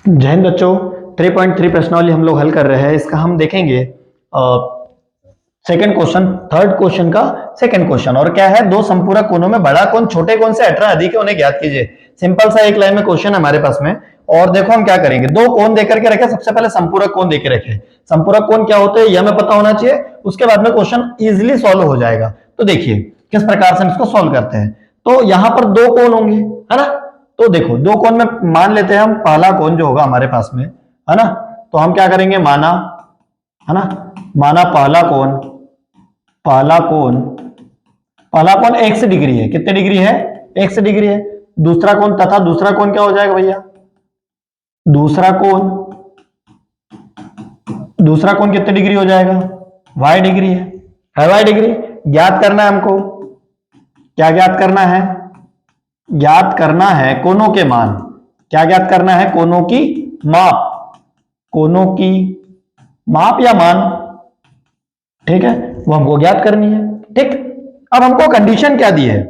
जय हिंद बच्चों। 3.3 प्रश्नावली हम लोग हल कर रहे हैं। इसका हम देखेंगे सेकंड क्वेश्चन, थर्ड क्वेश्चन का सेकंड क्वेश्चन। और क्या है, दो संपूरक कोणों में बड़ा कोण छोटे कोण से 18 अधिक है, उन्हें ज्ञात कीजिए। सिंपल सा एक लाइन में क्वेश्चन है हमारे पास में। और देखो हम क्या करेंगे, दो कोण देकर के रखे। सबसे पहले संपूरक कोण देकर रखे। संपूरक कोण क्या होते हैं यह हमें पता होना चाहिए, उसके बाद में क्वेश्चन इजिली सॉल्व हो जाएगा। तो देखिए किस प्रकार से हम इसको सॉल्व करते हैं। तो यहां पर दो कोण होंगे, है ना। तो देखो दो कोण में मान लेते हैं हम, पहला कोण जो होगा हमारे पास में, है ना। तो हम क्या करेंगे, माना, है ना, माना पहला कोण, पहला कोण x डिग्री है। कितने डिग्री है, x डिग्री है। दूसरा कोण, तथा दूसरा कोण क्या हो जाएगा भैया, दूसरा कोण कितने डिग्री हो जाएगा, y डिग्री है y डिग्री। ज्ञात करना है हमको, क्या ज्ञात करना है, ज्ञात करना है कोणों के मान। क्या ज्ञात करना है, कोणों की माप, कोणों की माप या मान, ठीक है, वो हमको ज्ञात करनी है। ठीक, अब हमको कंडीशन क्या दी है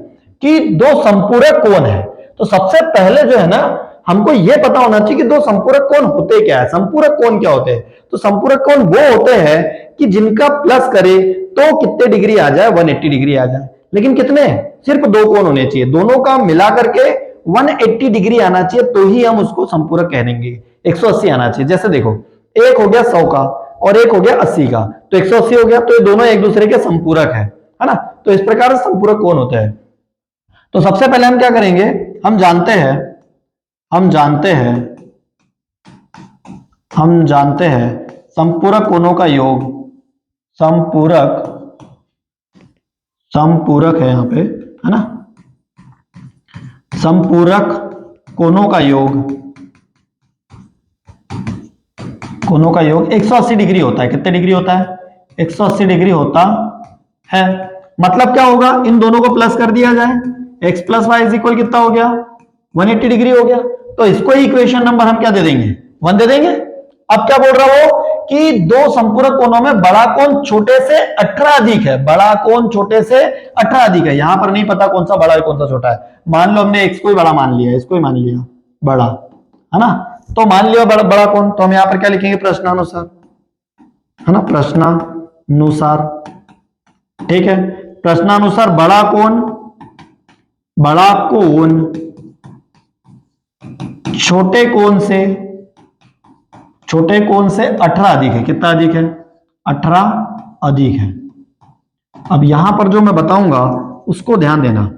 कि दो संपूरक कोण है। तो सबसे पहले जो है ना, हमको यह पता होना चाहिए कि दो संपूरक कोण होते क्या है। संपूरक कोण क्या होते हैं, तो संपूरक कोण वो होते हैं कि जिनका प्लस करे तो कितने डिग्री आ जाए, 180 डिग्री आ जाए। लेकिन कितने, सिर्फ दो कोण होने चाहिए, दोनों का मिला करके 180 डिग्री आना चाहिए, तो ही हम उसको संपूरक कह देंगे। 180 आना चाहिए। जैसे देखो, एक हो गया 100 का और एक हो गया 80 का, तो 180 हो गया, तो ये दोनों एक दूसरे के संपूरक है ना। तो इस प्रकार से संपूरक कोण होता है। तो सबसे पहले हम क्या करेंगे, हम जानते हैं संपूरक कोणों का योग, संपूरक है यहां पे, है ना। संपूरक कोणों का योग 180 डिग्री होता है। कितने डिग्री होता है, 180 डिग्री होता है। मतलब क्या होगा, इन दोनों को प्लस कर दिया जाए, x plus y is equal कितना हो गया, 180 डिग्री हो गया। तो इसको इक्वेशन नंबर हम क्या दे देंगे, 1 दे देंगे। अब क्या बोल रहा हो कि दो संपूरक कोणों में बड़ा कोण छोटे से 18 अधिक है, बड़ा कोण छोटे से 18 अधिक है। यहां पर नहीं पता कौन सा बड़ा है कौन सा छोटा है। मान लो हमने x को ही बड़ा मान लिया, इसको ही मान लिया बड़ा, है ना। तो मान लिया बड़ा कोण, तो हम यहां पर क्या लिखेंगे, प्रश्नानुसार, है ना, प्रश्नानुसार। ठीक है, प्रश्नानुसार बड़ा कोण छोटे कोण से 18 अधिक है। कितना अधिक है, 18 अधिक है। अब यहां पर जो मैं बताऊंगा उसको ध्यान देना,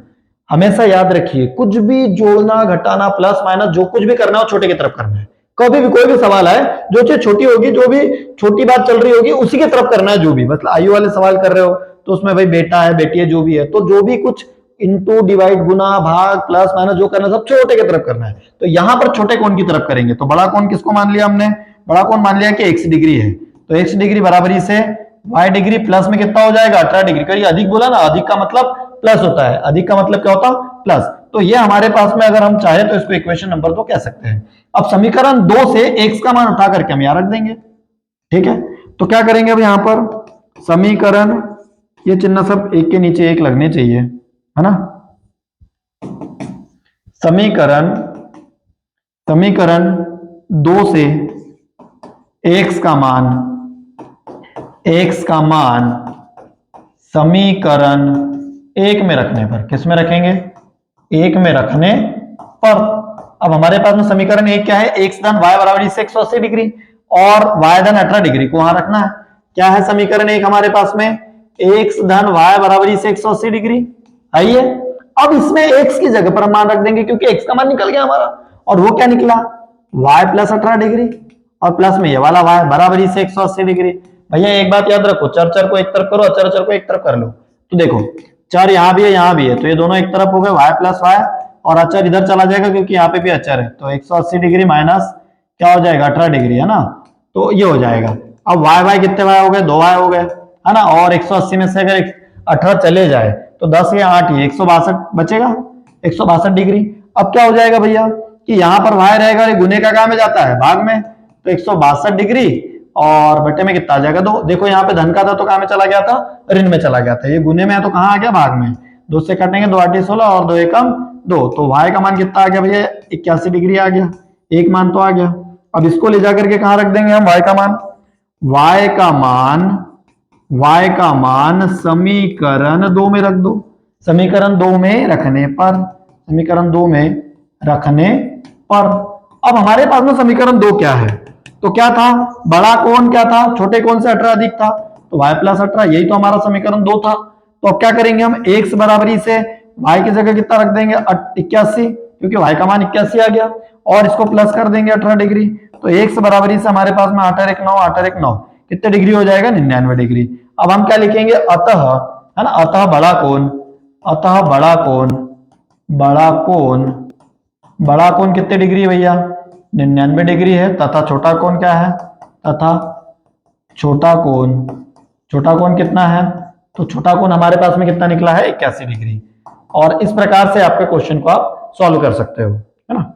हमेशा याद रखिए, कुछ भी जोड़ना घटाना प्लस माइनस जो कुछ भी करना हो छोटे की तरफ करना है। कभी भी कोई भी सवाल आए, जो चीज छोटी होगी, जो भी छोटी बात चल रही होगी उसी की तरफ करना है। जो भी मतलब आयु वाले सवाल कर रहे हो तो उसमें भाई बेटा है बेटी है जो भी है, तो जो भी कुछ इंटू डिवाइड गुना भाग प्लस माइनस जो करना है सब छोटे की तरफ करना है। तो यहां पर छोटे कोण की तरफ करेंगे। तो बड़ा कोण किसको मान लिया हमने, बड़ा कोण मान लिया कि x डिग्री है। तो x डिग्री बराबरी से y डिग्री प्लस में कितना हो जाएगा, 18 डिग्री। करिए अधिक बोला ना, अधिक का मतलब प्लस होता है, अधिक का मतलब क्या होता है, प्लस। तो ये हमारे पास में अगर हम चाहे तो इसको इक्वेशन नंबर 2 कह सकते हैं। अब समीकरण 2 से x का मान उठा करके हम यहां रख देंगे। ठीक है, तो क्या करेंगे अब यहां पर समीकरण, ये चिन्ह सब एक के नीचे एक लगने चाहिए, है ना। समीकरण 2 से x का मान समीकरण 1 में रखने पर, किस में रखेंगे, 1 में रखने पर। अब हमारे पास में समीकरण 1 क्या है, x धन y बराबर 180 डिग्री और y धन 18 डिग्री को वहां रखना है। क्या है समीकरण 1 हमारे पास में, x धन y बराबर 180 डिग्री है। अब इसमें x की जगह पर हम मान रख देंगे, क्योंकि x का मान निकल गया हमारा, और वो क्या निकला, y प्लस 18 डिग्री और प्लस में ये वाला y बराबर 180 डिग्री। भैया एक बात याद रखो, चर को एक तरफ करो, अचर को एक तरफ कर लो। तो देखो चर यहाँ भी है यहाँ भी है, तो ये दोनों एक तरफ हो गए, y प्लस y, और अचर इधर चला जाएगा क्योंकि यहाँ पे भी अचर है। तो 180 डिग्री माइनस क्या हो जाएगा, 18 डिग्री, है ना। तो ये हो जाएगा। अब y कितने y हो गए, 2y हो गए, है ना। और 180 में से अगर 18 चले जाए तो 10 या 8 ही 162 बचेगा, 162 डिग्री। अब क्या हो जाएगा भैया कि यहाँ पर y रहेगा, ये गुने का काम में जाता है भाग में, तो 162 डिग्री और बटे में कितना आ जाएगा, 2। देखो यहाँ पे धन का था तो कहाँ में चला गया था, ऋण में चला गया था। ये गुने में है तो कहाँ आ गया, भाग में। 2 से कटेंगे, 2 8 16 और 2 एकम 2, तो y का मान कितना आ गया भैया, 81 डिग्री आ गया। एक मान तो आ गया। अब इसको ले जाकर के कहां रख देंगे हम, y का मान, y का मान समीकरण 2 में रख दो। समीकरण 2 में रखने पर, समीकरण 2 में रखने पर अब हमारे पास में समीकरण 2 क्या है, तो क्या था, बड़ा कोण क्या था, छोटे कोण से 18 अधिक था, तो y प्लस 18, यही तो हमारा समीकरण 2 था। तो अब क्या करेंगे हम, x बराबरी से y की जगह कितना रख देंगे, 81, क्योंकि y का मान 81 आ गया, और इसको प्लस कर देंगे 18 डिग्री, तो x बराबरी से हमारे पास में 8 और 1 9, 8 और 1 9, कितने डिग्री हो जाएगा, 99 डिग्री। अब हम क्या लिखेंगे, अतः, है ना, अतः बड़ा कोण, अतः बड़ा कोण, बड़ा कोण, बड़ा कोण कितने डिग्री है भैया, 99 डिग्री है, तथा छोटा कोण क्या है, तथा छोटा कोण, छोटा कोण कितना है, तो छोटा कोण हमारे पास में कितना निकला है, 81 डिग्री। और इस प्रकार से आपके क्वेश्चन को आप सॉल्व कर सकते हो, है ना।